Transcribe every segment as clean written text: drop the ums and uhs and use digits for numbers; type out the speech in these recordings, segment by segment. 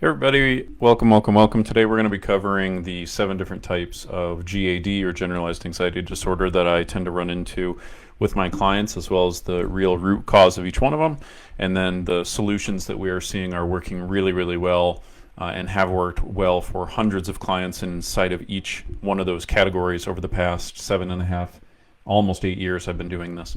Hey everybody, welcome. Today we're going to be covering the 7 different types of GAD or generalized anxiety disorder that I tend to run into with my clients, as well as the real root cause of each one of them, and then the solutions that we are seeing are working really well and have worked well for hundreds of clients inside of each one of those categories over the past 7.5, almost 8 years I've been doing this.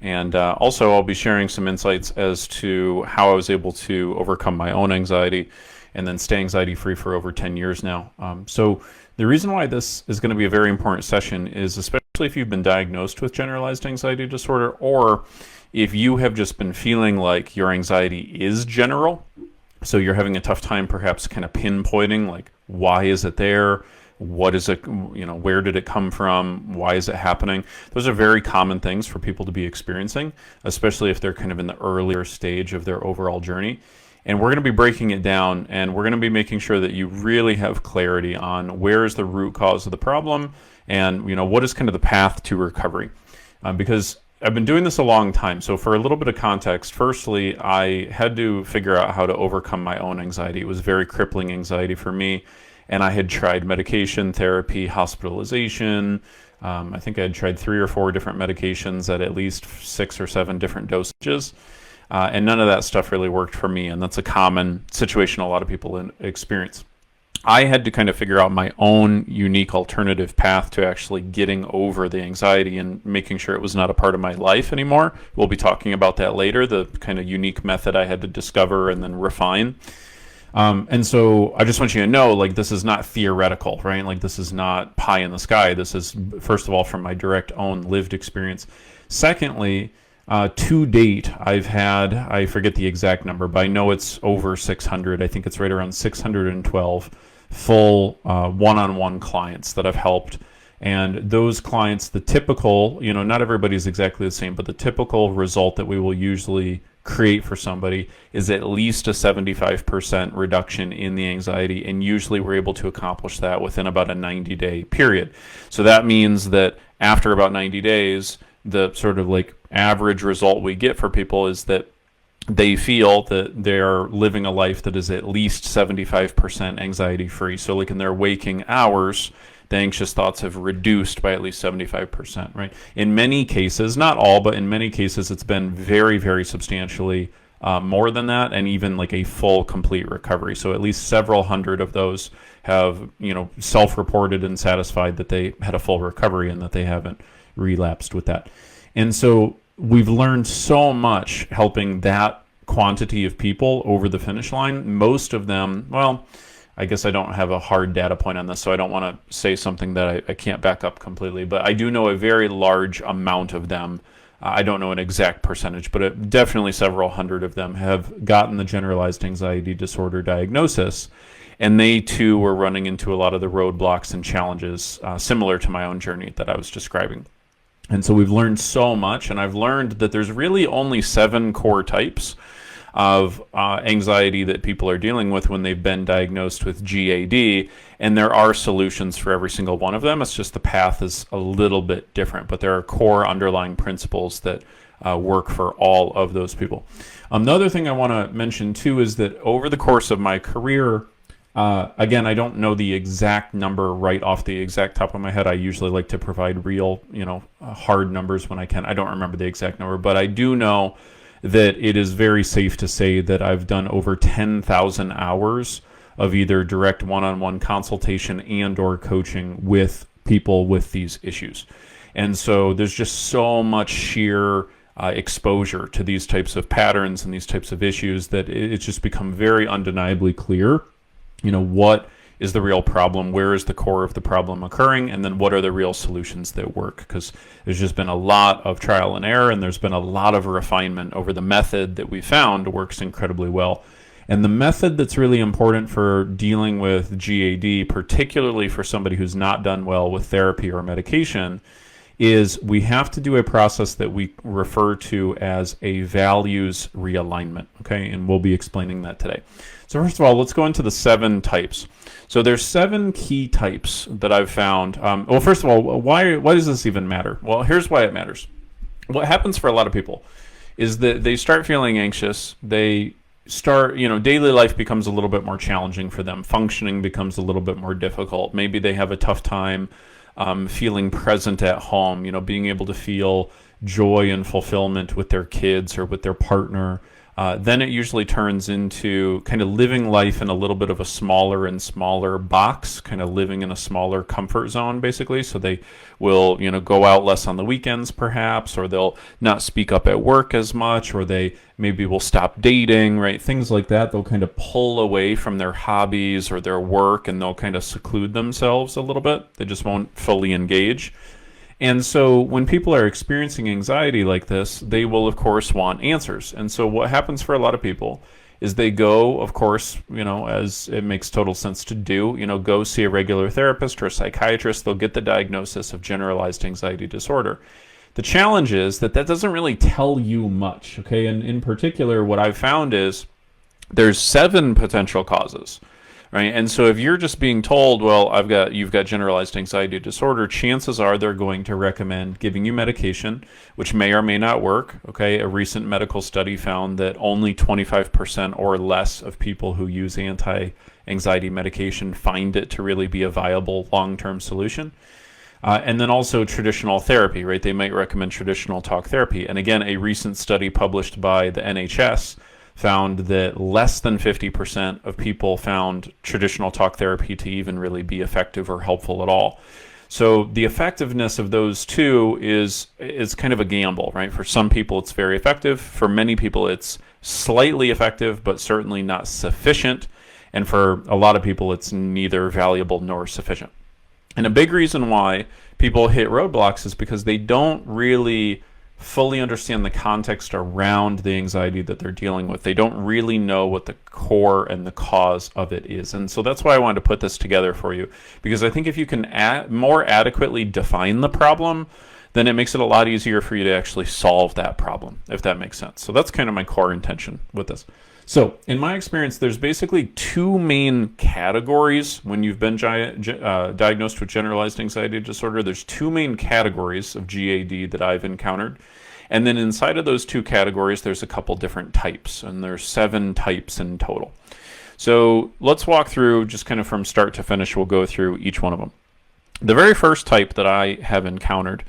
And also I'll be sharing some insights as to how I was able to overcome my own anxiety and then stay anxiety free for over 10 years now. So the reason why this is going to be a very important session is especially if you've been diagnosed with generalized anxiety disorder, or if you have just been feeling like your anxiety is general, so you're having a tough time perhaps kind of pinpointing like, why is it there? What is it, where did it come from? Why is it happening? Those are very common things for people to be experiencing, especially if they're kind of in the earlier stage of their overall journey. And we're going to be breaking it down, and we're going to be making sure that you really have clarity on where is the root cause of the problem, and what is kind of the path to recovery. Because I've been doing this a long time. So for a little bit of context, firstly, I had to figure out how to overcome my own anxiety. It was very crippling anxiety for me, and I had tried medication, therapy, hospitalization. I think I had tried 3 or 4 different medications at least 6 or 7 different dosages. And none of that stuff really worked for me, and that's a common situation a lot of people experience. I had to kind of figure out my own unique alternative path to actually getting over the anxiety and making sure it was not a part of my life anymore. We'll be talking about that later, the kind of unique method I had to discover and then refine. And so I just want you to know, like, this is not theoretical, right? Like, this is not pie in the sky. This is, first of all, from my direct own lived experience. Secondly, to date, I've had, I forget the exact number, but I know it's over 600. I think it's right around 612 full one-on-one clients that I've helped. And those clients, the typical, not everybody's exactly the same, but the typical result that we will usually create for somebody is at least a 75% reduction in the anxiety. And usually we're able to accomplish that within about a 90-day period. So that means that after about 90 days, the sort of like average result we get for people is that they feel that they're living a life that is at least 75% anxiety free. So like in their waking hours, the anxious thoughts have reduced by at least 75%, right? In many cases, not all, but in many cases, it's been very substantially more than that, and even like a full, complete recovery. So at least several hundred of those have, self-reported and satisfied that they had a full recovery and that they haven't relapsed with that. And so we've learned so much helping that quantity of people over the finish line. Most of them, well, I guess I don't have a hard data point on this, so I don't want to say something that I can't back up completely, but I do know a very large amount of them. I don't know an exact percentage, but definitely several hundred of them have gotten the generalized anxiety disorder diagnosis, and they too were running into a lot of the roadblocks and challenges similar to my own journey that I was describing. And so we've learned so much, and I've learned that there's really only 7 core types of anxiety that people are dealing with when they've been diagnosed with GAD, and there are solutions for every single one of them. It's just the path is a little bit different, but there are core underlying principles that work for all of those people. Another thing I want to mention too is that over the course of my career, again, I don't know the exact number right off the exact top of my head. I usually like to provide real, hard numbers when I can. I don't remember the exact number, but I do know that it is very safe to say that I've done over 10,000 hours of either direct one-on-one consultation and or coaching with people with these issues. And so there's just so much sheer exposure to these types of patterns and these types of issues that it's just become very undeniably clear, what is the real problem, where is the core of the problem occurring, and then what are the real solutions that work, because there's just been a lot of trial and error, and there's been a lot of refinement over the method that we found works incredibly well. And the method that's really important for dealing with GAD, particularly for somebody who's not done well with therapy or medication, is we have to do a process that we refer to as a values realignment, okay? And we'll be explaining that today. So first of all, let's go into the 7 types. So there's 7 key types that I've found. Well, first of all, why does this even matter? Well, here's why it matters. What happens for a lot of people is that they start feeling anxious. They daily life becomes a little bit more challenging for them. Functioning becomes a little bit more difficult. Maybe they have a tough time feeling present at home, being able to feel joy and fulfillment with their kids or with their partner. Then it usually turns into kind of living life in a little bit of a smaller and smaller box, kind of living in a smaller comfort zone, basically. So they will, go out less on the weekends, perhaps, or they'll not speak up at work as much, or they maybe will stop dating, right? Things like that. They'll kind of pull away from their hobbies or their work, and they'll kind of seclude themselves a little bit. They just won't fully engage. And so when people are experiencing anxiety like this, they will, of course, want answers. And so what happens for a lot of people is they go, of course, as it makes total sense to do, go see a regular therapist or a psychiatrist. They'll get the diagnosis of generalized anxiety disorder. The challenge is that doesn't really tell you much, okay? And in particular, what I've found is there's 7 potential causes. Right? And so if you're just being told, well, you've got generalized anxiety disorder, chances are they're going to recommend giving you medication, which may or may not work. Okay, a recent medical study found that only 25% or less of people who use anti-anxiety medication find it to really be a viable long-term solution. And then also traditional therapy, right? They might recommend traditional talk therapy. And again, a recent study published by the NHS found that less than 50% of people found traditional talk therapy to even really be effective or helpful at all. So the effectiveness of those two is kind of a gamble, right? For some people, it's very effective. For many people, it's slightly effective, but certainly not sufficient. And for a lot of people, it's neither valuable nor sufficient. And a big reason why people hit roadblocks is because they don't really fully understand the context around the anxiety that they're dealing with. They don't really know what the core and the cause of it is. And so that's why I wanted to put this together for you, because I think if you can more adequately define the problem, then it makes it a lot easier for you to actually solve that problem, if that makes sense. So that's kind of my core intention with this. So in my experience, there's basically 2 main categories when you've been diagnosed with generalized anxiety disorder. There's 2 main categories of GAD that I've encountered. And then inside of those 2 categories, there's a couple different types, and there's 7 types in total. So let's walk through just kind of from start to finish. We'll go through each one of them. The very first type that I have encountered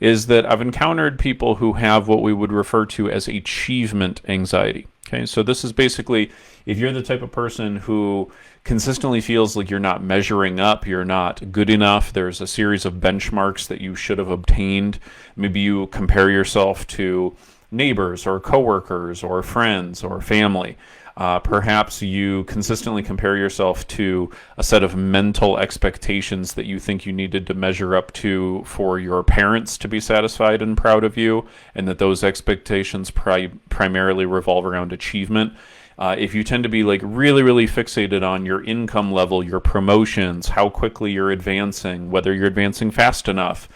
is that I've encountered people who have what we would refer to as achievement anxiety. Okay, so this is basically if you're the type of person who consistently feels like you're not measuring up, you're not good enough, there's a series of benchmarks that you should have obtained. Maybe you compare yourself to neighbors or coworkers or friends or family. Perhaps you consistently compare yourself to a set of mental expectations that you think you needed to measure up to for your parents to be satisfied and proud of you, and that those expectations primarily revolve around achievement. If you tend to be like really, really fixated on your income level, your promotions, how quickly you're advancing, whether you're advancing fast enough,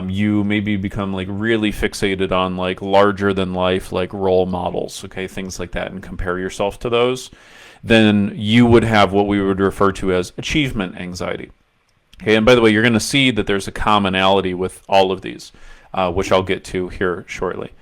you maybe become like really fixated on like larger than life, like role models, okay, things like that, and compare yourself to those, then you would have what we would refer to as achievement anxiety. Okay, and by the way, you're going to see that there's a commonality with all of these, which I'll get to here shortly.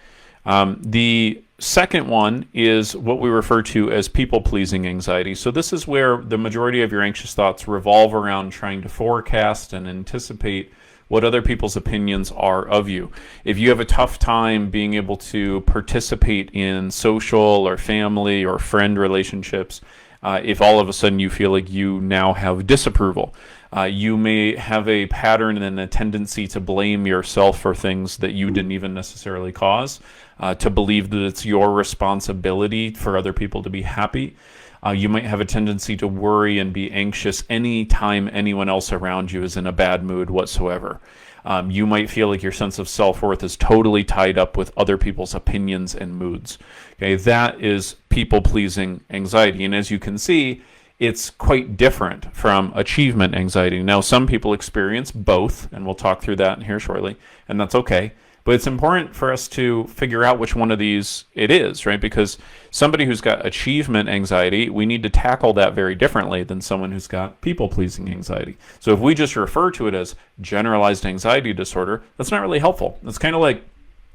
The second one is what we refer to as people-pleasing anxiety. So this is where the majority of your anxious thoughts revolve around trying to forecast and anticipate what other people's opinions are of you. If you have a tough time being able to participate in social or family or friend relationships, if all of a sudden you feel like you now have disapproval, you may have a pattern and a tendency to blame yourself for things that you didn't even necessarily cause, to believe that it's your responsibility for other people to be happy. You might have a tendency to worry and be anxious anytime anyone else around you is in a bad mood whatsoever. You might feel like your sense of self-worth is totally tied up with other people's opinions and moods. Okay, that is people-pleasing anxiety. And as you can see, it's quite different from achievement anxiety. Now, some people experience both, and we'll talk through that here shortly, and that's okay. But it's important for us to figure out which one of these it is, right? Because somebody who's got achievement anxiety, we need to tackle that very differently than someone who's got people-pleasing anxiety. So if we just refer to it as generalized anxiety disorder, that's not really helpful. It's kind of like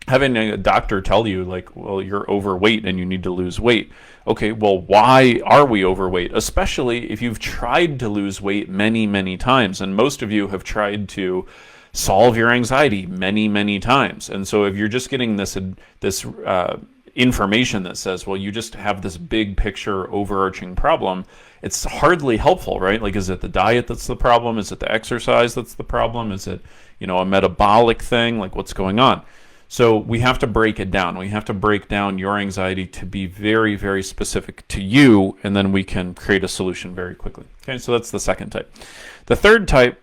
having a doctor tell you like, well, you're overweight and you need to lose weight. Okay, well, why are we overweight? Especially if you've tried to lose weight many, many times, and most of you have tried to solve your anxiety many, many times. And so if you're just getting this information that says, well, you just have this big picture overarching problem, it's hardly helpful, right? Like, is it the diet that's the problem? Is it the exercise that's the problem? Is it, a metabolic thing? Like, what's going on? So we have to break it down. We have to break down your anxiety to be very, very specific to you, and then we can create a solution very quickly. Okay, so that's the second type. The third type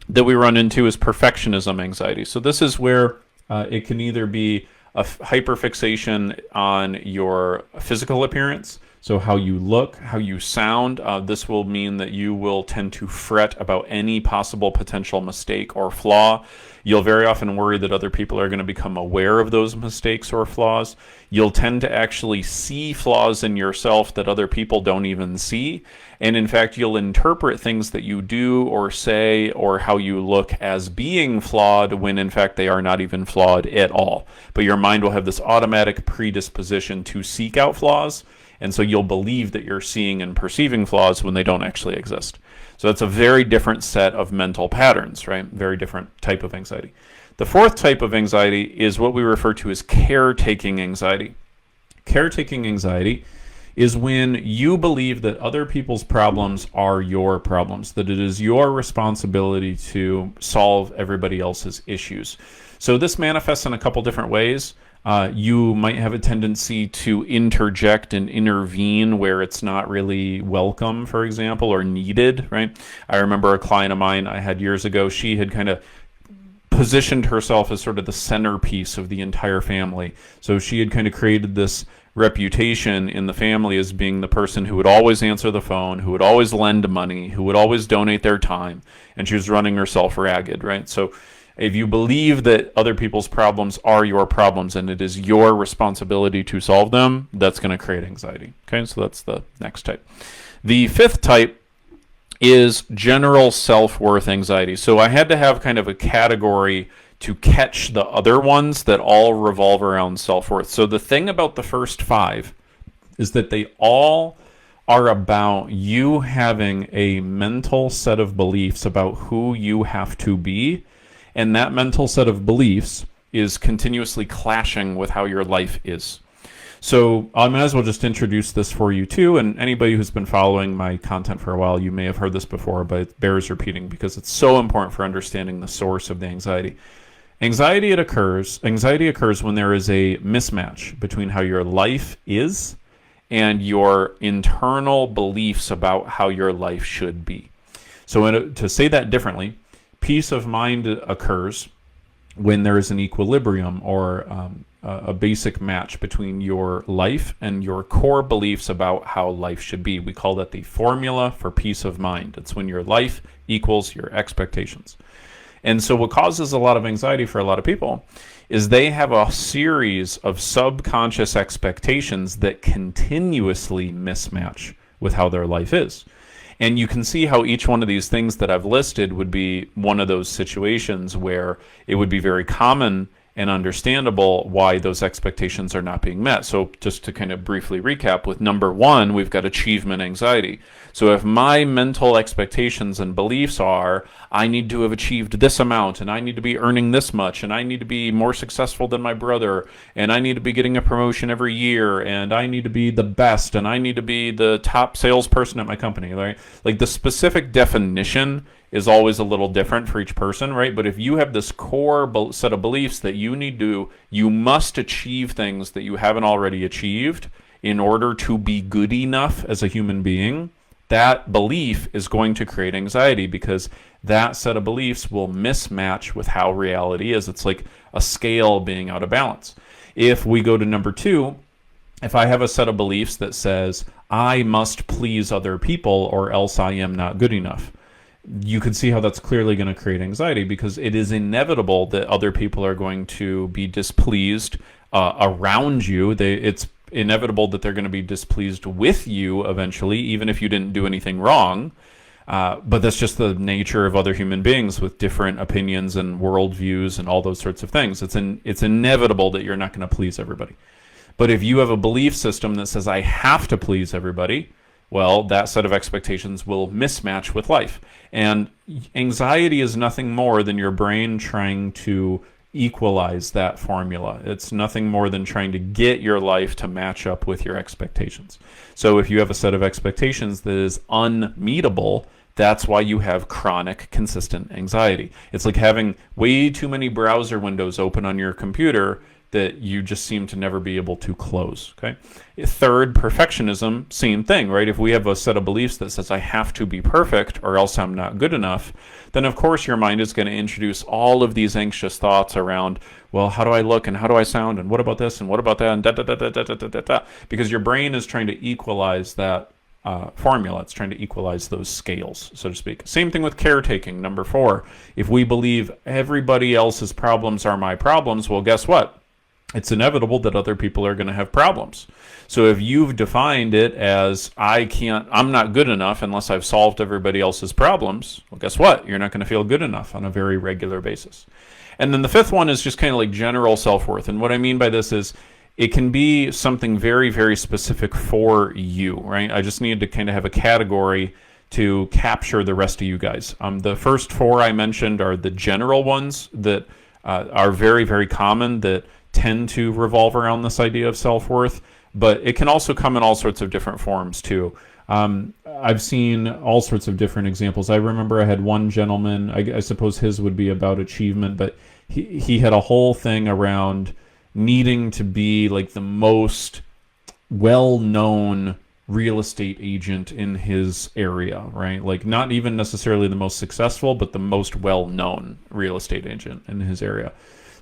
that we run into is perfectionism anxiety. So this is where it can either be a hyperfixation on your physical appearance, so how you look, how you sound. This will mean that you will tend to fret about any possible potential mistake or flaw. You'll very often worry that other people are going to become aware of those mistakes or flaws. You'll tend to actually see flaws in yourself that other people don't even see. And in fact, you'll interpret things that you do or say or how you look as being flawed when in fact they are not even flawed at all. But your mind will have this automatic predisposition to seek out flaws. And so you'll believe that you're seeing and perceiving flaws when they don't actually exist. So that's a very different set of mental patterns, right? Very different type of anxiety. The fourth type of anxiety is what we refer to as caretaking anxiety. Caretaking anxiety is when you believe that other people's problems are your problems, that it is your responsibility to solve everybody else's issues. So this manifests in a couple different ways. You might have a tendency to interject and intervene where it's not really welcome, for example, or needed, right? I remember a client of mine I had years ago, she had kind of positioned herself as sort of the centerpiece of the entire family. So she had kind of created this reputation in the family as being the person who would always answer the phone, who would always lend money, who would always donate their time, and she was running herself ragged, right? So if you believe that other people's problems are your problems and it is your responsibility to solve them, that's going to create anxiety. Okay, so that's the next type. The fifth type is general self-worth anxiety. So I had to have kind of a category to catch the other ones that all revolve around self-worth. So the thing about the first five is that they all are about you having a mental set of beliefs about who you have to be. And that mental set of beliefs is continuously clashing with how your life is. So I might as well just introduce this for you too. And anybody who's been following my content for a while, you may have heard this before, but it bears repeating because it's so important for understanding the source of the anxiety. Anxiety occurs when there is a mismatch between how your life is and your internal beliefs about how your life should be. So to say that differently, peace of mind occurs when there is an equilibrium or a basic match between your life and your core beliefs about how life should be. We call that the formula for peace of mind. It's when your life equals your expectations. And so what causes a lot of anxiety for a lot of people is they have a series of subconscious expectations that continuously mismatch with how their life is. And you can see how each one of these things that I've listed would be one of those situations where it would be very common and understandable why those expectations are not being met. So just to kind of briefly recap, with number one, we've got achievement anxiety. So if my mental expectations and beliefs are, I need to have achieved this amount, and I need to be earning this much, and I need to be more successful than my brother, and I need to be getting a promotion every year, and I need to be the best, and I need to be the top salesperson at my company, right? Like the specific definition is always a little different for each person, right? But if you have this core set of beliefs that you must achieve things that you haven't already achieved in order to be good enough as a human being, that belief is going to create anxiety because that set of beliefs will mismatch with how reality is. It's like a scale being out of balance. If we go to number two, if I have a set of beliefs that says, I must please other people or else I am not good enough, you can see how that's clearly going to create anxiety because it is inevitable that other people are going to be displeased around you. It's inevitable that they're going to be displeased with you eventually, even if you didn't do anything wrong. But that's just the nature of other human beings with different opinions and worldviews and all those sorts of things. It's inevitable that you're not going to please everybody. But if you have a belief system that says, I have to please everybody, well, that set of expectations will mismatch with life. And anxiety is nothing more than your brain trying to equalize that formula. It's nothing more than trying to get your life to match up with your expectations. So if you have a set of expectations that is unmeetable, that's why you have chronic, consistent anxiety. It's like having way too many browser windows open on your computer that you just seem to never be able to close. Okay. Third, perfectionism, same thing, right? If we have a set of beliefs that says I have to be perfect or else I'm not good enough, then of course your mind is going to introduce all of these anxious thoughts around, well, how do I look and how do I sound and what about this and what about that and da da da da da da da da, because your brain is trying to equalize that formula. It's trying to equalize those scales, so to speak. Same thing with caretaking. Number 4, if we believe everybody else's problems are my problems, well, guess what? It's inevitable that other people are going to have problems. So if you've defined it as I'm not good enough unless I've solved everybody else's problems, well, guess what? You're not going to feel good enough on a very regular basis. And then the 5th one is just kind of like general self-worth. And what I mean by this is it can be something very, very specific for you, right? I just need to kind of have a category to capture the rest of you guys. The first 4 I mentioned are the general ones that are very, very common, that tend to revolve around this idea of self-worth, but it can also come in all sorts of different forms too. I've seen all sorts of different examples. I remember I had one gentleman, I suppose his would be about achievement, but he had a whole thing around needing to be like the most well-known real estate agent in his area, right? Like not even necessarily the most successful, but the most well-known real estate agent in his area.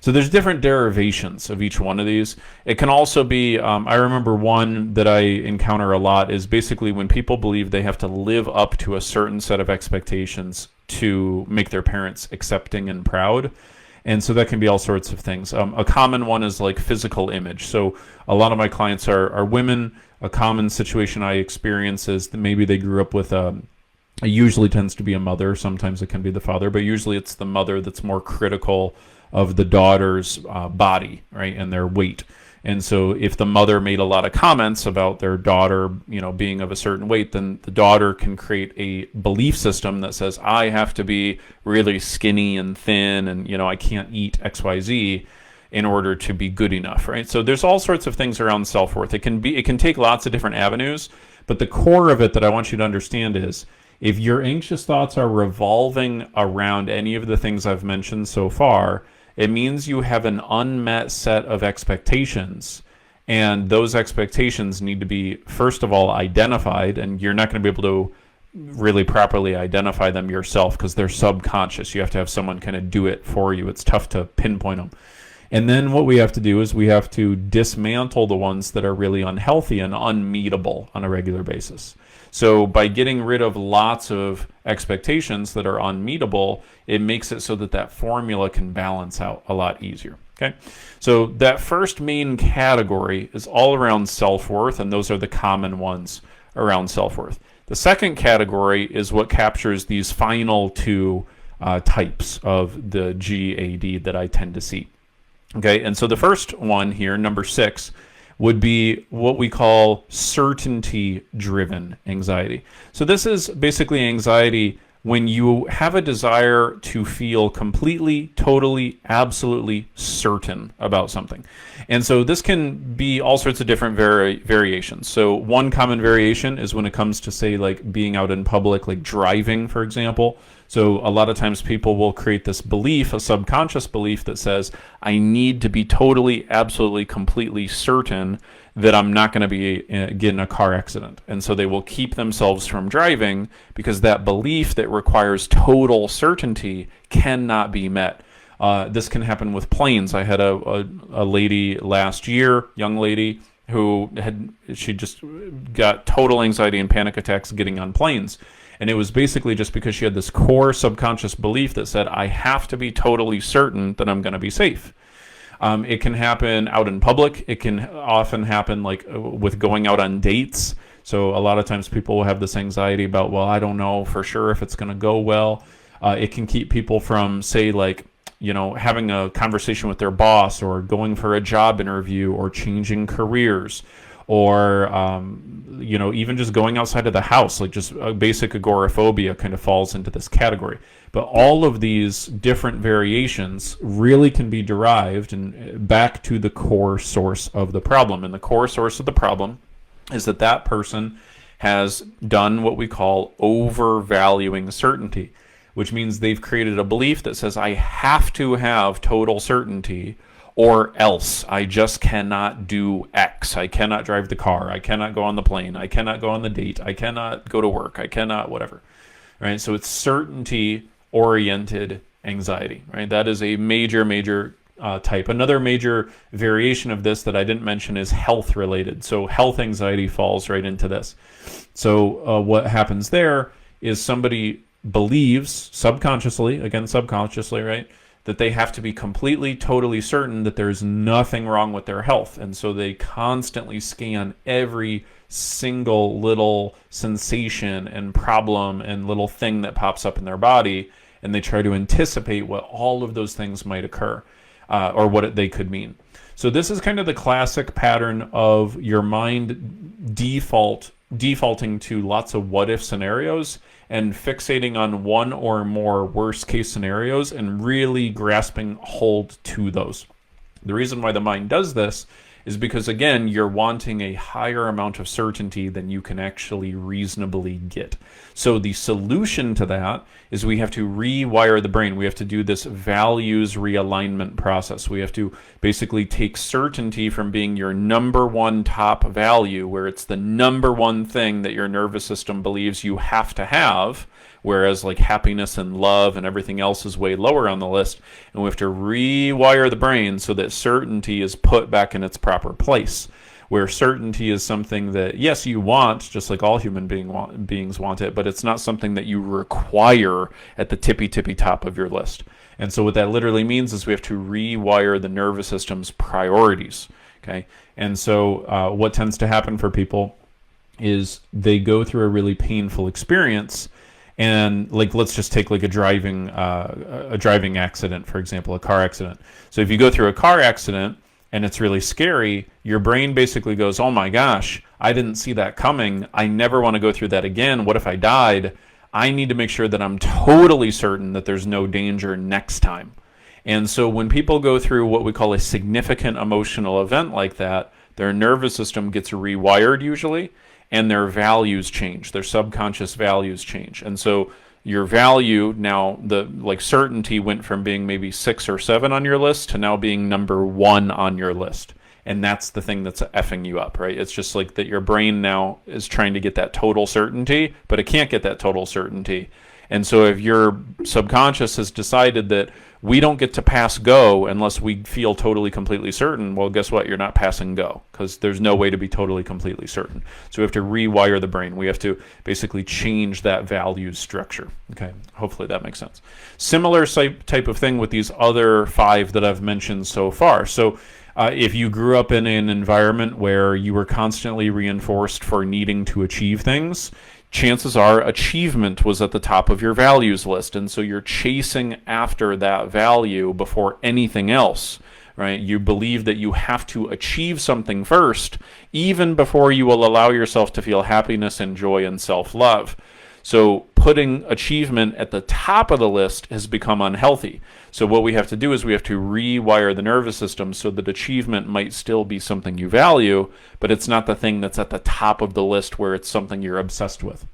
So there's different derivations of each one of these. It can also be, I remember one that I encounter a lot is basically when people believe they have to live up to a certain set of expectations to make their parents accepting and proud. And so that can be all sorts of things. A common one is like physical image. So a lot of my clients are women. A common situation I experience is that maybe they grew up with it usually tends to be a mother. Sometimes it can be the father, but usually it's the mother that's more critical of the daughter's body, right, and their weight. And so if the mother made a lot of comments about their daughter, being of a certain weight, then the daughter can create a belief system that says, I have to be really skinny and thin and, I can't eat XYZ in order to be good enough, right? So there's all sorts of things around self-worth. It can take lots of different avenues, but the core of it that I want you to understand is if your anxious thoughts are revolving around any of the things I've mentioned so far, it means you have an unmet set of expectations, and those expectations need to be, first of all, identified, and you're not going to be able to really properly identify them yourself because they're subconscious. You have to have someone kind of do it for you. It's tough to pinpoint them. And then what we have to do is we have to dismantle the ones that are really unhealthy and unmeetable on a regular basis. So by getting rid of lots of expectations that are unmeetable, it makes it so that formula can balance out a lot easier. Okay, so that first main category is all around self-worth, and those are the common ones around self-worth. The second category is what captures these final 2 types of the GAD that I tend to see. Okay, and so the first one here, number 6, would be what we call certainty-driven anxiety. So this is basically anxiety when you have a desire to feel completely, totally, absolutely certain about something. And so this can be all sorts of different variations. So one common variation is when it comes to, say, like being out in public, like driving, for example. So a lot of times people will create this belief, a subconscious belief that says, I need to be totally, absolutely, completely certain that I'm not going to be getting a car accident. And so they will keep themselves from driving because that belief that requires total certainty cannot be met. This can happen with planes. I had a lady last year, young lady, who she just got total anxiety and panic attacks getting on planes. And it was basically just because she had this core subconscious belief that said, I have to be totally certain that I'm going to be safe. It can happen out in public. It can often happen like with going out on dates. So a lot of times people will have this anxiety about, well, I don't know for sure if it's going to go well. It can keep people from, say, like, having a conversation with their boss, or going for a job interview, or changing careers, or even just going outside of the house. Like, just a basic agoraphobia kind of falls into this category. But all of these different variations really can be derived and back to the core source of the problem. And the core source of the problem is that person has done what we call overvaluing certainty, which means they've created a belief that says, I have to have total certainty, or else I just cannot do X. I cannot drive the car. I cannot go on the plane. I cannot go on the date. I cannot go to work. I cannot whatever. Right? So it's certainty-oriented anxiety. Right? That is a major type. Another major variation of this that I didn't mention is health-related. So health anxiety falls right into this. So what happens there is somebody believes subconsciously, right, that they have to be completely, totally certain that there's nothing wrong with their health. And so they constantly scan every single little sensation and problem and little thing that pops up in their body, and they try to anticipate what all of those things might occur, or what they could mean. So this is kind of the classic pattern of your mind defaulting to lots of what-if scenarios and fixating on one or more worst-case scenarios and really grasping hold to those. The reason why the mind does this is because, again, you're wanting a higher amount of certainty than you can actually reasonably get. So the solution to that is we have to rewire the brain. We have to do this values realignment process. We have to basically take certainty from being your number one top value, where it's the number one thing that your nervous system believes you have to have, whereas like happiness and love and everything else is way lower on the list. And we have to rewire the brain so that certainty is put back in its proper place, where certainty is something that, yes, you want, just like all human beings want it, but it's not something that you require at the tippy top of your list. And so what that literally means is we have to rewire the nervous system's priorities. Okay, and so what tends to happen for people is they go through a really painful experience. And like, let's just take like a driving accident, for example, a car accident. So if you go through a car accident and it's really scary, your brain basically goes, oh my gosh, I didn't see that coming. I never want to go through that again. What if I died? I need to make sure that I'm totally certain that there's no danger next time. And so when people go through what we call a significant emotional event like that, their nervous system gets rewired usually, and their values change, their subconscious values change. And so your value now, the like certainty went from being maybe 6 or 7 on your list to now being number 1 on your list. And that's the thing that's effing you up, right? It's just like that your brain now is trying to get that total certainty, but it can't get that total certainty. And so if your subconscious has decided that we don't get to pass go unless we feel totally, completely certain, well, guess what? You're not passing go, because there's no way to be totally, completely certain. So we have to rewire the brain. We have to basically change that values structure. Okay, hopefully that makes sense. Similar type of thing with these other 5 that I've mentioned so far. So if you grew up in an environment where you were constantly reinforced for needing to achieve things, chances are achievement was at the top of your values list, and so you're chasing after that value before anything else, right? You believe that you have to achieve something first, even before you will allow yourself to feel happiness and joy and self-love. So putting achievement at the top of the list has become unhealthy. So what we have to do is we have to rewire the nervous system so that achievement might still be something you value, but it's not the thing that's at the top of the list where it's something you're obsessed with.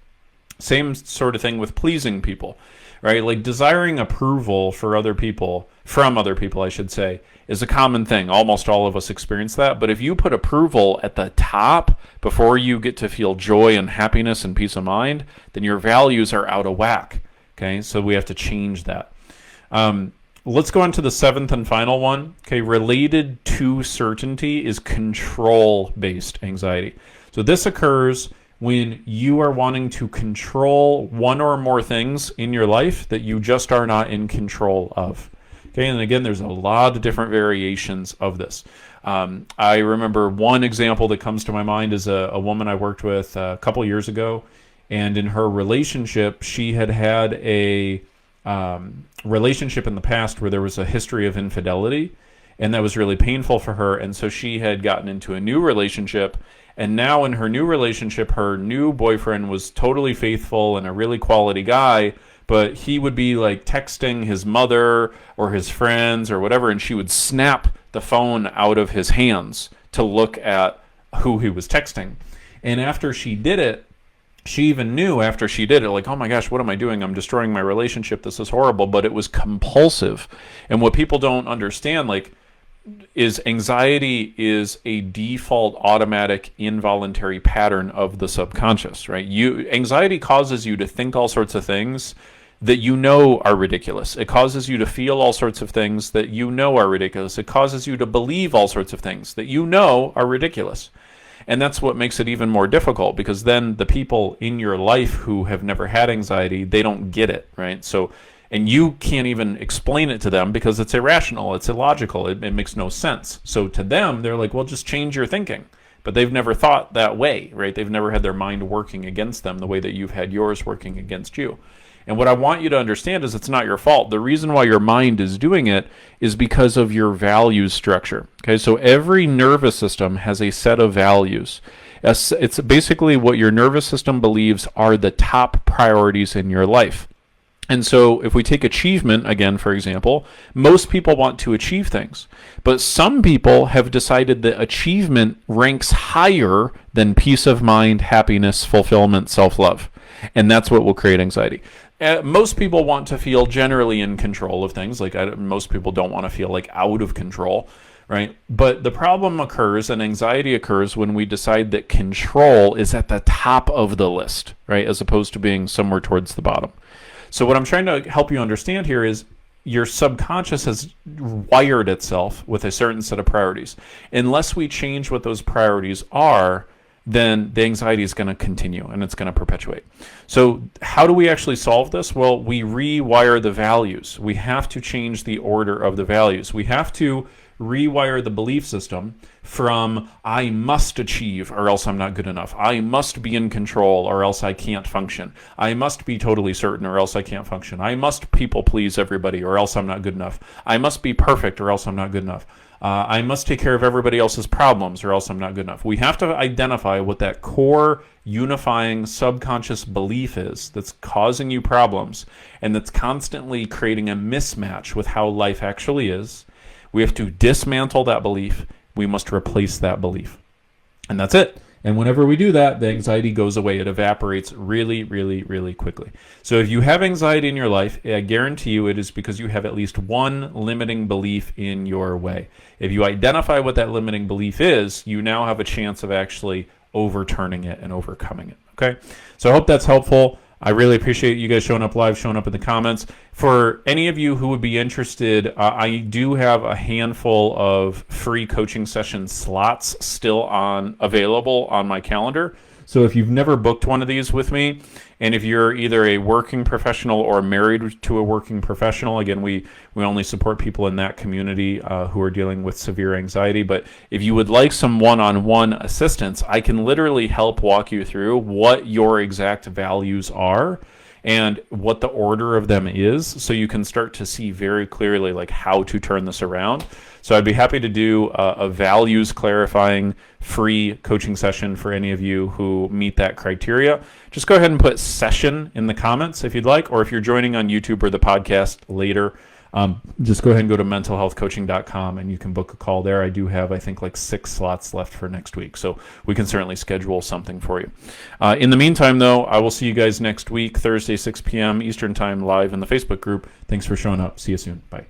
Same sort of thing with pleasing people, right? Like desiring approval from other people, I should say, is a common thing. Almost all of us experience that. But if you put approval at the top before you get to feel joy and happiness and peace of mind, then your values are out of whack. Okay, so we have to change that. Let's go on to the 7th and final one. Okay, related to certainty is control-based anxiety. So this occurs when you are wanting to control one or more things in your life that you just are not in control of. Okay, and again, there's a lot of different variations of this. I remember one example that comes to my mind is a woman I worked with a couple years ago, and in her relationship, she had a relationship in the past where there was a history of infidelity, and that was really painful for her. And so she had gotten into a new relationship, and now in her new relationship, her new boyfriend was totally faithful and a really quality guy, but he would be like texting his mother or his friends or whatever, and she would snap the phone out of his hands to look at who he was texting. And after she did it, she even knew after she did it, like, oh my gosh, what am I doing? I'm destroying my relationship. This is horrible. But it was compulsive. And what people don't understand, like, is anxiety is a default automatic involuntary pattern of the subconscious, right? Anxiety causes you to think all sorts of things that you know are ridiculous. It causes you to feel all sorts of things that you know are ridiculous. It causes you to believe all sorts of things that you know are ridiculous. And that's what makes it even more difficult, because then the people in your life who have never had anxiety, they don't get it, right? So, and you can't even explain it to them because it's irrational, it's illogical, it makes no sense. So to them, they're like, well, just change your thinking. But they've never thought that way, right? They've never had their mind working against them the way that you've had yours working against you. And what I want you to understand is it's not your fault. The reason why your mind is doing it is because of your values structure. Okay, so every nervous system has a set of values. It's basically what your nervous system believes are the top priorities in your life. And so if we take achievement, again, for example, most people want to achieve things. But some people have decided that achievement ranks higher than peace of mind, happiness, fulfillment, self-love. And that's what will create anxiety. Most people want to feel generally in control of things. Like most people don't want to feel like out of control, right? But the problem occurs and anxiety occurs when we decide that control is at the top of the list, right? As opposed to being somewhere towards the bottom. So what I'm trying to help you understand here is your subconscious has wired itself with a certain set of priorities. Unless we change what those priorities are, then the anxiety is going to continue and it's going to perpetuate. So how do we actually solve this? Well, we rewire the values. We have to change the order of the values. We have to rewire the belief system from I must achieve or else I'm not good enough. I must be in control or else I can't function. I must be totally certain or else I can't function. I must people please everybody or else I'm not good enough. I must be perfect or else I'm not good enough. I must take care of everybody else's problems or else I'm not good enough. We have to identify what that core unifying subconscious belief is that's causing you problems and that's constantly creating a mismatch with how life actually is. We have to dismantle that belief. We must replace that belief. And that's it. And whenever we do that, the anxiety goes away. It evaporates really, really, really quickly. So if you have anxiety in your life, I guarantee you it is because you have at least one limiting belief in your way. If you identify what that limiting belief is, you now have a chance of actually overturning it and overcoming it. Okay? So I hope that's helpful. I really appreciate you guys showing up live, showing up in the comments. For any of you who would be interested, I do have a handful of free coaching session slots still available on my calendar. So if you've never booked one of these with me, and if you're either a working professional or married to a working professional, again, we only support people in that community who are dealing with severe anxiety. But if you would like some one-on-one assistance, I can literally help walk you through what your exact values are and what the order of them is, so you can start to see very clearly like how to turn this around. So I'd be happy to do a values clarifying free coaching session for any of you who meet that criteria. Just go ahead and put session in the comments if you'd like, or if you're joining on YouTube or the podcast later, just go ahead and go to mentalhealthcoaching.com and you can book a call there. I do have, I think, like 6 slots left for next week, so we can certainly schedule something for you. In the meantime, though, I will see you guys next week, Thursday, 6 p.m. Eastern Time, live in the Facebook group. Thanks for showing up. See you soon. Bye.